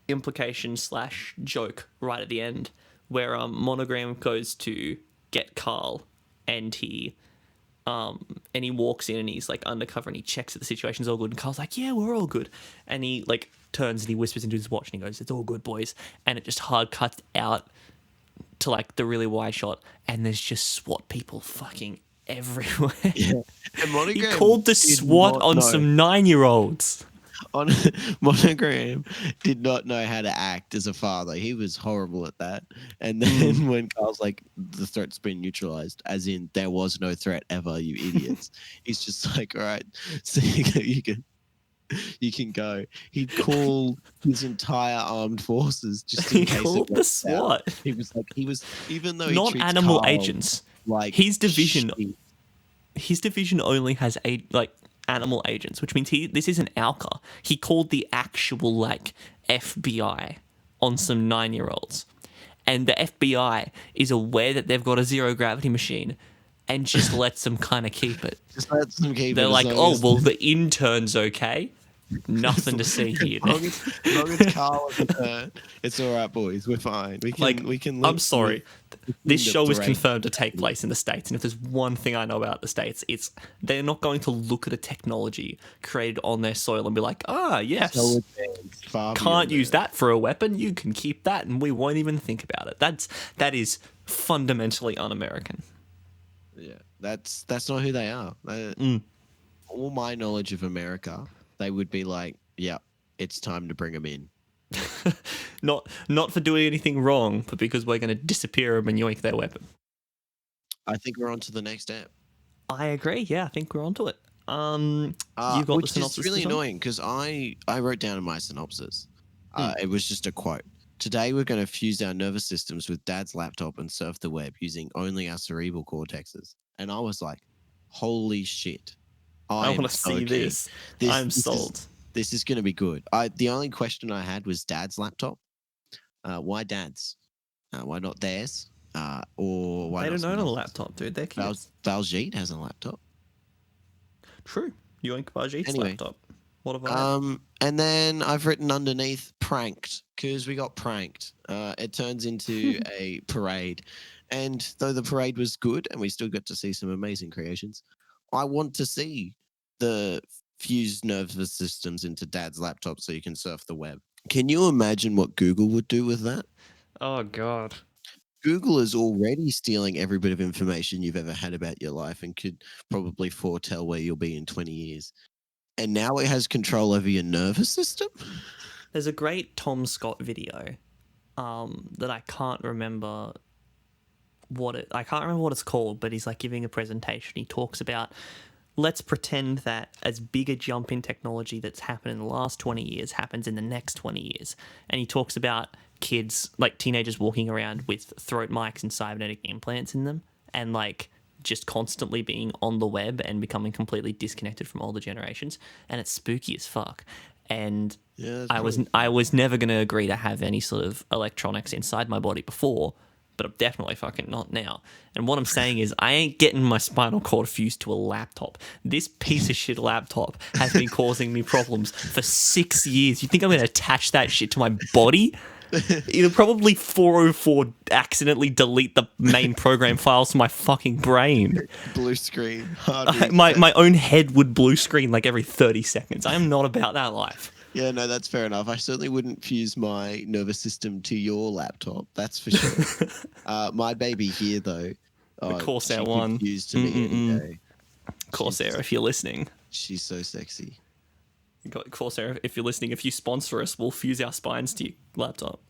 [SPEAKER 2] implication / joke right at the end where Monogram goes to get Carl, and he walks in and he's like undercover and he checks that the situation's all good, and Carl's like, yeah, we're all good, and he like turns and he whispers into his watch and he goes, it's all good, boys, and it just hard cuts out to like the really wide shot, and there's just SWAT people fucking everywhere.
[SPEAKER 1] Yeah. And
[SPEAKER 2] He called the SWAT on some 9-year-olds.
[SPEAKER 1] Monogram did not know how to act as a father. He was horrible at that. And then when Carl's like, the threat's been neutralized, as in there was no threat ever, you idiots. He's just like, all right, so you can go. He called his entire armed forces just in case.
[SPEAKER 2] He called the SWAT.
[SPEAKER 1] He was like, even though
[SPEAKER 2] not
[SPEAKER 1] he treats
[SPEAKER 2] animal
[SPEAKER 1] Carl
[SPEAKER 2] agents.
[SPEAKER 1] Like
[SPEAKER 2] his division.
[SPEAKER 1] shit.
[SPEAKER 2] His division only has animal agents, which means this isn't Alka. He called the actual like FBI on some 9-year-olds, and the FBI is aware that they've got a zero gravity machine, and just lets them kind of keep it.
[SPEAKER 1] Just lets them keep
[SPEAKER 2] They're
[SPEAKER 1] it.
[SPEAKER 2] like, oh well, the intern's okay. Nothing to see here.
[SPEAKER 1] As long as Carl isn't hurt, it's all right, boys. We're fine. We can.
[SPEAKER 2] I'm sorry. This show is
[SPEAKER 1] Right.
[SPEAKER 2] confirmed to take place in the States, and if there's one thing I know about the States, it's they're not going to look at a technology created on their soil and be like, yes,
[SPEAKER 1] So it's far
[SPEAKER 2] can't
[SPEAKER 1] beyond
[SPEAKER 2] use that for a weapon. You can keep that, and we won't even think about it. That is fundamentally un-American.
[SPEAKER 1] Yeah, that's not who they are. All my knowledge of America, they would be like, yeah, it's time to bring them in.
[SPEAKER 2] Not for doing anything wrong, but because we're going to disappear them and yoink their weapon.
[SPEAKER 1] I think we're on to the next step.
[SPEAKER 2] I agree. Yeah, I think we're onto it. You got the
[SPEAKER 1] Which
[SPEAKER 2] synopsis.
[SPEAKER 1] is really
[SPEAKER 2] this time?
[SPEAKER 1] annoying because I wrote down in my synopsis. It was just a quote. Today we're going to fuse our nervous systems with Dad's laptop and surf the web using only our cerebral cortexes. And I was like, holy shit.
[SPEAKER 2] I
[SPEAKER 1] am
[SPEAKER 2] want to
[SPEAKER 1] so
[SPEAKER 2] see
[SPEAKER 1] keen.
[SPEAKER 2] this. I'm sold.
[SPEAKER 1] This is going to be good. The only question I had was Dad's laptop. Why Dad's? Why not theirs? Or why
[SPEAKER 2] They
[SPEAKER 1] not
[SPEAKER 2] don't own a
[SPEAKER 1] someone
[SPEAKER 2] laptop, dude. They're kids.
[SPEAKER 1] Baljeet has a laptop.
[SPEAKER 2] True. Yoink Bajit's
[SPEAKER 1] Anyway,
[SPEAKER 2] laptop. What have I?
[SPEAKER 1] And then I've written underneath pranked because we got pranked. It turns into a parade. And though the parade was good and we still got to see some amazing creations, I want to see the fused nervous systems into Dad's laptop so you can surf the web. Can you imagine what Google would do with that?
[SPEAKER 2] Oh, God.
[SPEAKER 1] Google is already stealing every bit of information you've ever had about your life and could probably foretell where you'll be in 20 years. And now it has control over your nervous system?
[SPEAKER 2] There's a great Tom Scott video that I can't remember what it's called, but he's like giving a presentation. He talks about, let's pretend that as big a jump in technology that's happened in the last 20 years happens in the next 20 years. And he talks about kids, like teenagers walking around with throat mics and cybernetic implants in them, and like just constantly being on the web and becoming completely disconnected from older generations. And it's spooky as fuck. And
[SPEAKER 1] Yeah,
[SPEAKER 2] I was never going to agree to have any sort of electronics inside my body before, but I'm definitely fucking not now. And what I'm saying is I ain't getting my spinal cord fused to a laptop. This piece of shit laptop has been causing me problems for 6 years. You think I'm going to attach that shit to my body? It'll probably 404 accidentally delete the main program files to my fucking brain.
[SPEAKER 1] Blue screen.
[SPEAKER 2] My own head would blue screen like every 30 seconds. I am not about that life.
[SPEAKER 1] Yeah, no, that's fair enough. I certainly wouldn't fuse my nervous system to your laptop. That's for sure. My baby here, though,
[SPEAKER 2] Corsair
[SPEAKER 1] she could
[SPEAKER 2] one.
[SPEAKER 1] fuse to me any day.
[SPEAKER 2] Corsair, if you're listening.
[SPEAKER 1] She's so sexy.
[SPEAKER 2] Corsair, if you're listening, if you sponsor us, we'll fuse our spines to your laptop.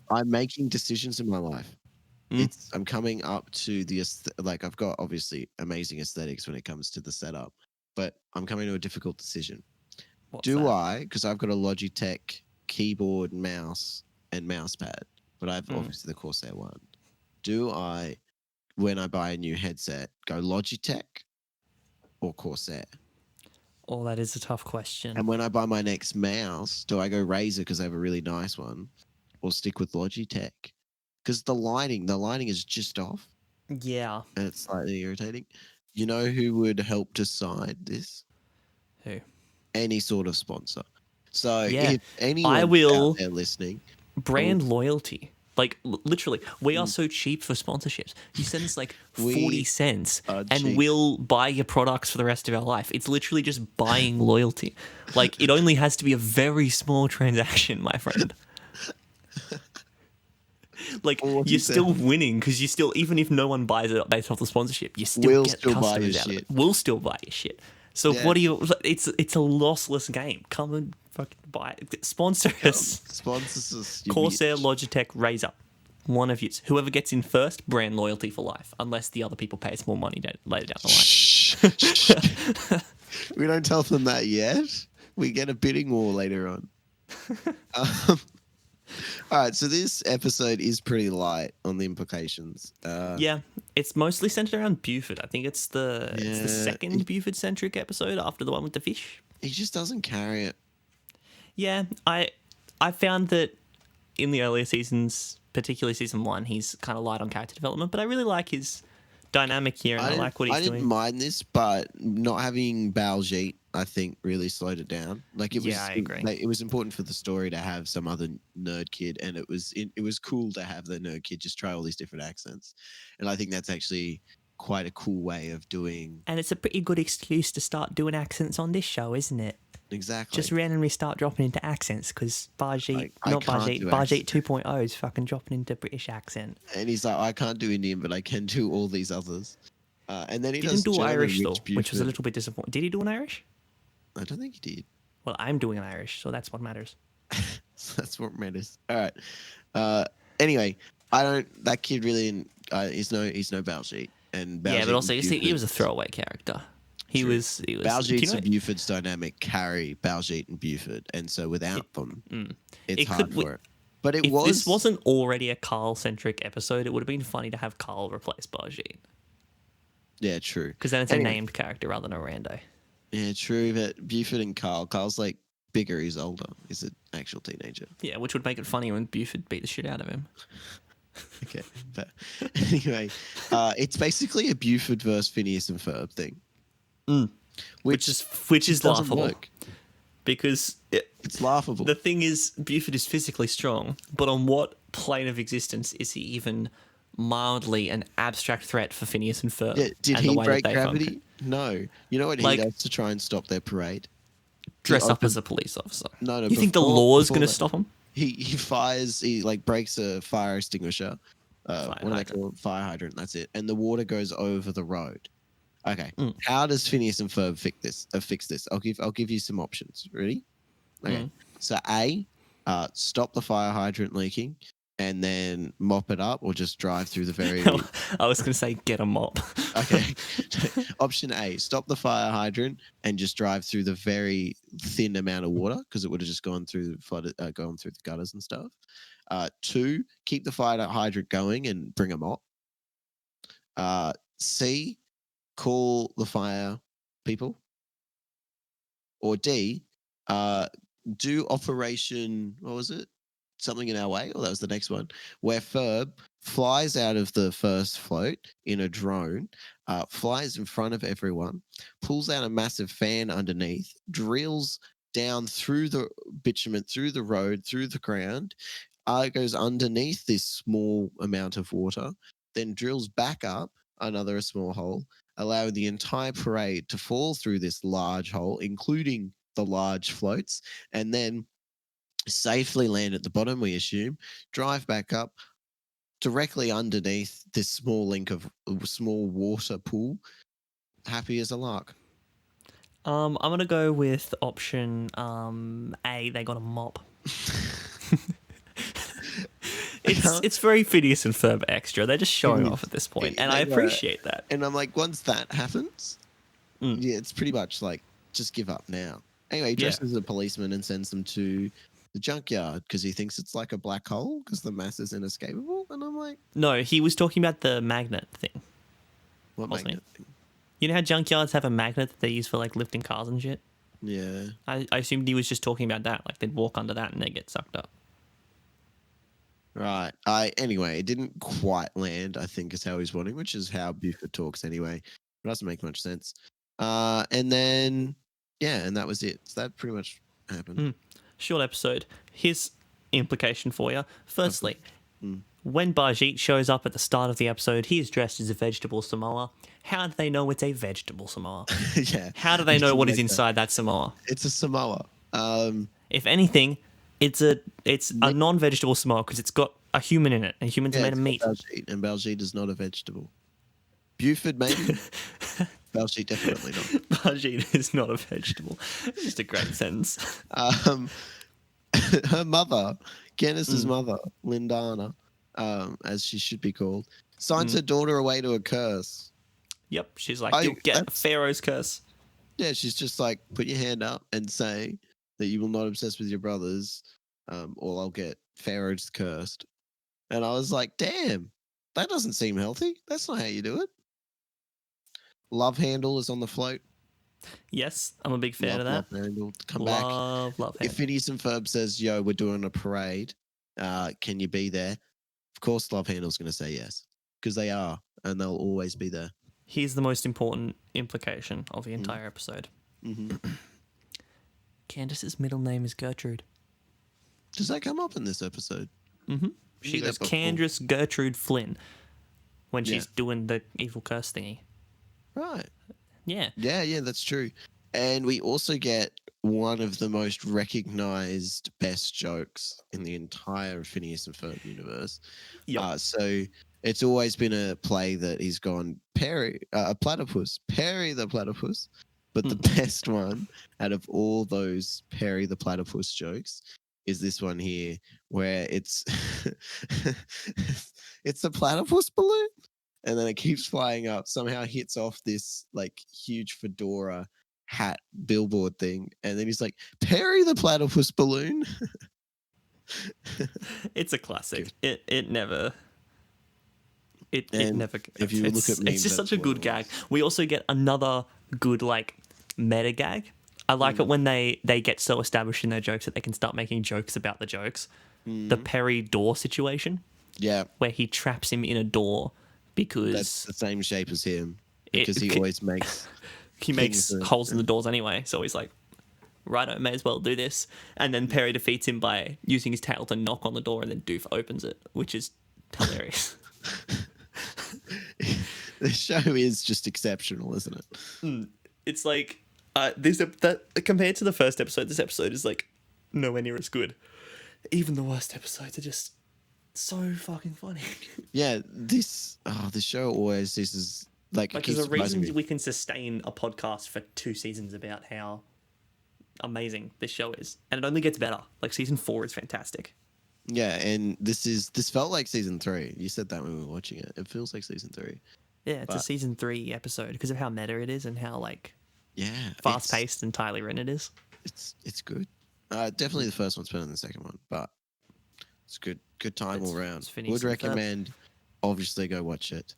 [SPEAKER 1] I'm making decisions in my life. I'm coming up to the like I've got obviously amazing aesthetics when it comes to the setup, but I'm coming to a difficult decision.
[SPEAKER 2] What's
[SPEAKER 1] Do
[SPEAKER 2] that?
[SPEAKER 1] I, because I've got a Logitech keyboard, mouse, and mouse pad, but I've obviously the Corsair one. Do I, when I buy a new headset, go Logitech or Corsair?
[SPEAKER 2] Oh, that is a tough question.
[SPEAKER 1] And when I buy my next mouse, do I go Razer because they have a really nice one, or stick with Logitech? Because the lighting is just off.
[SPEAKER 2] Yeah.
[SPEAKER 1] And it's slightly irritating. You know who would help decide this?
[SPEAKER 2] Who?
[SPEAKER 1] Any sort of sponsor. So
[SPEAKER 2] Yeah.
[SPEAKER 1] if anyone out there listening,
[SPEAKER 2] brand loyalty. Like literally, we are so cheap for sponsorships. You send us like 40 cents and we'll buy your products for the rest of our life. It's literally just buying loyalty. Like it only has to be a very small transaction, my friend. Like you're still winning because you still, even if no one buys it based off the sponsorship, you still get customers out of it. We'll still buy your shit. So what do you? It's a lossless game. Come and fucking buy it. Sponsor us.
[SPEAKER 1] Sponsor us.
[SPEAKER 2] Corsair, Logitech, Razer. One of you. Whoever gets in first, brand loyalty for life. Unless the other people pay us more money later down the line.
[SPEAKER 1] We don't tell them that yet. We get a bidding war later on. All right, so this episode is pretty light on the implications.
[SPEAKER 2] Yeah, it's mostly centered around Buford. I think it's the second Buford-centric episode after the one with the fish.
[SPEAKER 1] He just doesn't carry it.
[SPEAKER 2] Yeah, I found that in the earlier seasons, particularly season 1, he's kind of light on character development, but I really like his dynamic here, and I like what he's doing. I didn't
[SPEAKER 1] mind this, but not having Baljeet, I think, really slowed it down. Like it was,
[SPEAKER 2] I agree.
[SPEAKER 1] It was important for the story to have some other nerd kid, and it was cool to have the nerd kid just try all these different accents, and I think that's actually quite a cool way of doing.
[SPEAKER 2] And it's a pretty good excuse to start doing accents on this show, isn't it?
[SPEAKER 1] Exactly.
[SPEAKER 2] Just randomly start dropping into accents because Baljeet 2.0 is fucking dropping into British accent.
[SPEAKER 1] And he's like, I can't do Indian, but I can do all these others. And then he
[SPEAKER 2] didn't do
[SPEAKER 1] German,
[SPEAKER 2] Irish though, which was a little bit disappointing. Did he do an Irish?
[SPEAKER 1] I don't think he did.
[SPEAKER 2] Well, I'm doing an Irish, so that's what matters.
[SPEAKER 1] That's what matters. All right. Anyway, that kid really, he's no Baljeet. And Baljeet
[SPEAKER 2] but also he was a throwaway character. He was
[SPEAKER 1] Baljeet and Buford's dynamic carry Baljeet and Buford, and so without them, it's hard for it. But if
[SPEAKER 2] this wasn't already a Carl-centric episode, it would have been funny to have Carl replace Baljeet.
[SPEAKER 1] Yeah, true.
[SPEAKER 2] Because then it's a named character rather than a rando.
[SPEAKER 1] Yeah, true. But Buford and Carl's like bigger. He's older. He's an actual teenager.
[SPEAKER 2] Yeah, which would make it funny when Buford beat the shit out of him.
[SPEAKER 1] Okay, but anyway, it's basically a Buford versus Phineas and Ferb thing.
[SPEAKER 2] Which is laughable
[SPEAKER 1] work.
[SPEAKER 2] Because
[SPEAKER 1] it's laughable.
[SPEAKER 2] The thing is, Buford is physically strong, but on what plane of existence is he even mildly an abstract threat for Phineas and Ferb?
[SPEAKER 1] Yeah, did he break gravity? No. You know what he does to try and stop their parade?
[SPEAKER 2] Dress up as a police officer.
[SPEAKER 1] No.
[SPEAKER 2] You think the law is going to stop him?
[SPEAKER 1] He breaks a fire extinguisher. What do they call it? Fire hydrant. That's it. And the water goes over the road. Okay. How does Phineas and Ferb fix this? I'll give you some options. Ready? Okay. So A, stop the fire hydrant leaking, and then mop it up, or just drive through the very.
[SPEAKER 2] I was going to say get a mop.
[SPEAKER 1] Okay. Option A, stop the fire hydrant and just drive through the very thin amount of water, because it would have just gone through the gutters and stuff. 2, keep the fire hydrant going and bring a mop. C, call the fire people. Or D, do Operation, what was it? Something in Our Way, or that was the next one, where Ferb flies out of the first float in a drone, flies in front of everyone, pulls out a massive fan underneath, drills down through the bitumen, through the road, through the ground, goes underneath this small amount of water, then drills back up another small hole, allowing the entire parade to fall through this large hole, including the large floats, and then safely land at the bottom, we assume, drive back up directly underneath this small water pool. Happy as a lark.
[SPEAKER 2] I'm gonna go with option A. They got a mop. It's very Phineas and Ferb extra. They're just showing off at this point, and I appreciate that.
[SPEAKER 1] And I'm like, once that happens, yeah, it's pretty much like, just give up now. Anyway, he dresses as a policeman and sends them to the junkyard because he thinks it's like a black hole because the mass is inescapable. And I'm like,
[SPEAKER 2] No, he was talking about the magnet thing.
[SPEAKER 1] what
[SPEAKER 2] Wasn't
[SPEAKER 1] magnet thing?
[SPEAKER 2] You know how junkyards have a magnet that they use for like lifting cars and shit?
[SPEAKER 1] Yeah.
[SPEAKER 2] I assumed he was just talking about that. Like they'd walk under that and they get sucked up.
[SPEAKER 1] Right. Anyway, it didn't quite land, I think, is how he's wanting, which is how Buford talks anyway. It doesn't make much sense. And then, yeah, and that was it. So that pretty much happened.
[SPEAKER 2] Short episode. Here's implication for you. Firstly, when Bajit shows up at the start of the episode, he is dressed as a vegetable Samoa. How do they know it's a vegetable Samoa?
[SPEAKER 1] Yeah.
[SPEAKER 2] How do they know what is inside that Samoa?
[SPEAKER 1] It's a Samoa.
[SPEAKER 2] If anything, it's a non-vegetable Samoa because it's got a human in it, and humans are made of meat.
[SPEAKER 1] Baljeet, and Baljeet is not a vegetable. Buford, maybe. Baljeet, definitely not.
[SPEAKER 2] Bajit is not a vegetable. It's just a great sentence.
[SPEAKER 1] Her mother, Candace's mother, Lindana, as she should be called, signs her daughter away to a curse.
[SPEAKER 2] Yep, she's like, you'll get Pharaoh's curse.
[SPEAKER 1] Yeah, she's just like, put your hand up and say that you will not obsess with your brothers, or I'll get Pharaoh's cursed. And I was like, damn, that doesn't seem healthy. That's not how you do it. Love handle is on the float.
[SPEAKER 2] Yes, I'm a big fan of that.
[SPEAKER 1] Love handle, come back.
[SPEAKER 2] Love
[SPEAKER 1] If
[SPEAKER 2] handle.
[SPEAKER 1] Phineas and Ferb says, yo, we're doing a parade, can you be there? Of course, Love Handle's going to say yes, because they are, and they'll always be there.
[SPEAKER 2] Here's the most important implication of the entire episode. Candace's middle name is Gertrude.
[SPEAKER 1] Does that come up in this episode?
[SPEAKER 2] She
[SPEAKER 1] knew
[SPEAKER 2] goes
[SPEAKER 1] that before.
[SPEAKER 2] Candace Gertrude Flynn when she's doing the evil curse thingy.
[SPEAKER 1] Right.
[SPEAKER 2] Yeah.
[SPEAKER 1] Yeah, that's true. And we also get one of the most recognized best jokes in the entire Phineas and Ferb universe.
[SPEAKER 2] Yep.
[SPEAKER 1] So it's always been a play that he's gone a platypus, Perry the platypus. But the best one out of all those Perry the platypus jokes is this one here, where it's it's a platypus balloon, and then it keeps flying up. Somehow hits off this like huge fedora hat billboard thing, and then he's like, "Perry the platypus balloon."
[SPEAKER 2] It's a classic. It never. It
[SPEAKER 1] And
[SPEAKER 2] never.
[SPEAKER 1] if you look at memes,
[SPEAKER 2] it's just
[SPEAKER 1] that's
[SPEAKER 2] such a
[SPEAKER 1] what
[SPEAKER 2] good
[SPEAKER 1] it
[SPEAKER 2] gag.
[SPEAKER 1] was.
[SPEAKER 2] We also get another good like meta gag. I like it when they get so established in their jokes that they can start making jokes about the jokes. The Perry door situation,
[SPEAKER 1] Yeah,
[SPEAKER 2] where he traps him in a door because
[SPEAKER 1] that's the same shape as him, because he always makes
[SPEAKER 2] he makes
[SPEAKER 1] things that-
[SPEAKER 2] holes in the doors anyway. So he's like, righto, may as well do this. And then Perry defeats him by using his tail to knock on the door, and then Doof opens it, which is hilarious.
[SPEAKER 1] The show is just exceptional, isn't it?
[SPEAKER 2] It's like that compared to the first episode, this episode is like nowhere near as good. Even the worst episodes are just so fucking funny.
[SPEAKER 1] Yeah, this show always is like
[SPEAKER 2] Like
[SPEAKER 1] it keeps
[SPEAKER 2] there's a
[SPEAKER 1] surprising
[SPEAKER 2] reason
[SPEAKER 1] me.
[SPEAKER 2] we can sustain a podcast for 2 seasons about how amazing this show is, and it only gets better. Like season 4 is fantastic.
[SPEAKER 1] Yeah, and this felt like season 3. You said that when we were watching it. It feels like season 3.
[SPEAKER 2] Yeah, it's a
[SPEAKER 1] But-
[SPEAKER 2] season 3 episode because of how meta it is and how like
[SPEAKER 1] Yeah,
[SPEAKER 2] fast paced and tightly written it is.
[SPEAKER 1] It's good. Definitely the first one's better than the second one, but it's good. Good time all around.
[SPEAKER 2] it's Phineas
[SPEAKER 1] Would
[SPEAKER 2] and Ferb.
[SPEAKER 1] recommend. Obviously, go watch it.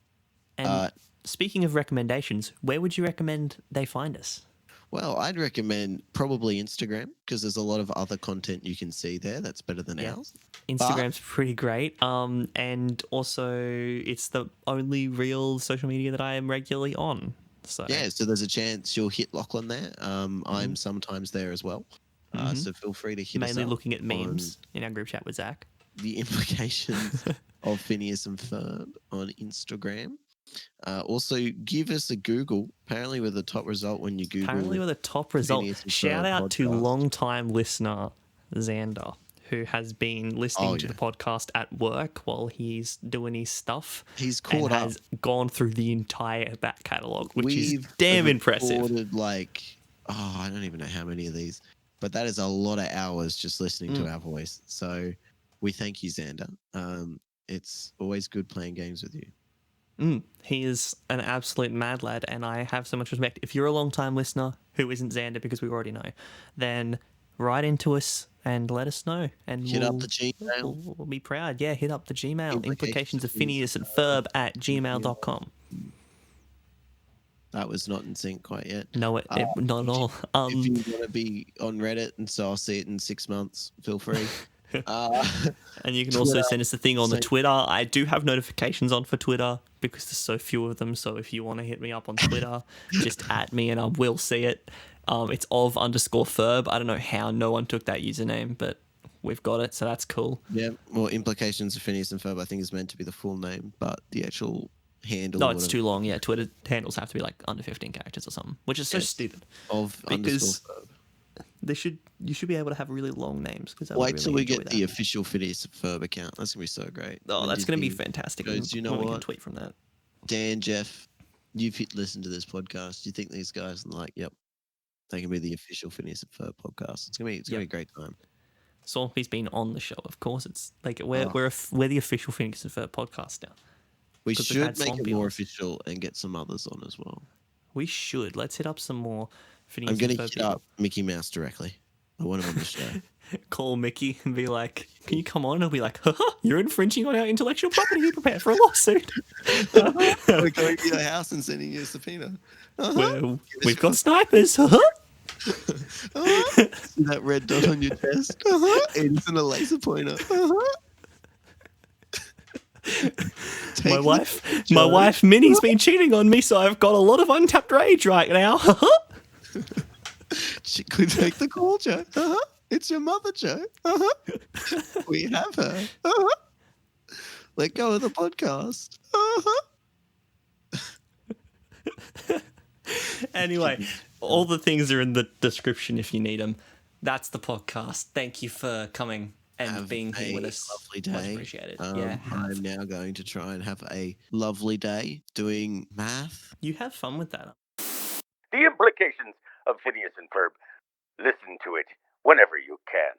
[SPEAKER 2] And speaking of recommendations, where would you recommend they find us?
[SPEAKER 1] Well, I'd recommend probably Instagram because there's a lot of other content you can see there that's better than
[SPEAKER 2] Yeah.
[SPEAKER 1] ours.
[SPEAKER 2] Instagram's pretty great. And also it's the only real social media that I am regularly on. So
[SPEAKER 1] Yeah, so there's a chance you'll hit Lachlan there. I'm sometimes there as well. So feel free to hit us
[SPEAKER 2] mainly
[SPEAKER 1] up
[SPEAKER 2] looking at
[SPEAKER 1] on
[SPEAKER 2] memes in our group chat with Zach.
[SPEAKER 1] the implications of Phineas and Ferb on Instagram. Also, give us a Google. Apparently, we're the top result when you Google.
[SPEAKER 2] Apparently with a top result.
[SPEAKER 1] Phineas and
[SPEAKER 2] Shout
[SPEAKER 1] Ferb
[SPEAKER 2] out to
[SPEAKER 1] podcast.
[SPEAKER 2] long-time listener Xander, who has been listening to the podcast at work while he's doing his stuff.
[SPEAKER 1] He's caught up.
[SPEAKER 2] Has gone through the entire back catalogue, which
[SPEAKER 1] We've
[SPEAKER 2] is damn impressive.
[SPEAKER 1] recorded, like, I don't even know how many of these, but that is a lot of hours just listening to our voice. So we thank you, Xander. It's always good playing games with you.
[SPEAKER 2] He is an absolute mad lad, and I have so much respect. If you're a long-time listener who isn't Xander, because we already know, then write into us and let us know. And
[SPEAKER 1] Hit up the Gmail.
[SPEAKER 2] We'll be proud. Yeah, hit up the Gmail. Implications of Phineas and Ferb at gmail.com.
[SPEAKER 1] That was not in sync quite yet.
[SPEAKER 2] No, not at all.
[SPEAKER 1] If you want to be on Reddit, and so I'll see it in 6 months, feel free.
[SPEAKER 2] And you can also send us a thing on the Twitter. I do have notifications on for Twitter because there's so few of them. So if you want to hit me up on Twitter, just at me and I will see it. It's _Ferb. I don't know how no one took that username, but we've got it, so that's cool.
[SPEAKER 1] Yeah, well, Implications of Phineas and Ferb, I think, is meant to be the full name, but the actual handle...
[SPEAKER 2] No, it's too long. Yeah, Twitter handles have to be like under 15 characters or something, which is so stupid.
[SPEAKER 1] Because
[SPEAKER 2] you should be able to have really long names.
[SPEAKER 1] Wait till we get the official Phineas and Ferb account. That's going to be so great.
[SPEAKER 2] Oh, that's going to be fantastic.
[SPEAKER 1] Goes, you know what?
[SPEAKER 2] We can tweet from that.
[SPEAKER 1] Dan, Jeff, you've listened to this podcast. Do you think these guys are like, yep, they can be the official Phineas and Ferb podcast? It's going to be a great time.
[SPEAKER 2] Swampy's been on the show, of course. It's like we're the official Phineas and Ferb podcast now.
[SPEAKER 1] We should make it more official and get some others on as well.
[SPEAKER 2] We should. Let's hit up some more Phineas
[SPEAKER 1] I'm going
[SPEAKER 2] and
[SPEAKER 1] to
[SPEAKER 2] Ferb
[SPEAKER 1] hit up Mickey Mouse directly. I want him on the show.
[SPEAKER 2] Call Mickey and be like, can you come on? And he'll be like, you're infringing on our intellectual property. Be prepared for a lawsuit.
[SPEAKER 1] We're going to your house and sending you a subpoena.
[SPEAKER 2] Well, we've got snipers. See
[SPEAKER 1] that red dot on your chest? It isn't a laser pointer.
[SPEAKER 2] My wife Minnie's been cheating on me, so I've got a lot of untapped rage right now.
[SPEAKER 1] She could take the call, Joe. It's your mother, Joe. We have her. Let go of the podcast.
[SPEAKER 2] Anyway, all the things are in the description if you need them. That's the podcast. Thank you for coming and being here with us.
[SPEAKER 1] Lovely day.
[SPEAKER 2] Much appreciated.
[SPEAKER 1] I'm now going to try and have a lovely day doing math.
[SPEAKER 2] You have fun with that.
[SPEAKER 3] The Implications of Phineas and Ferb. Listen to it whenever you can.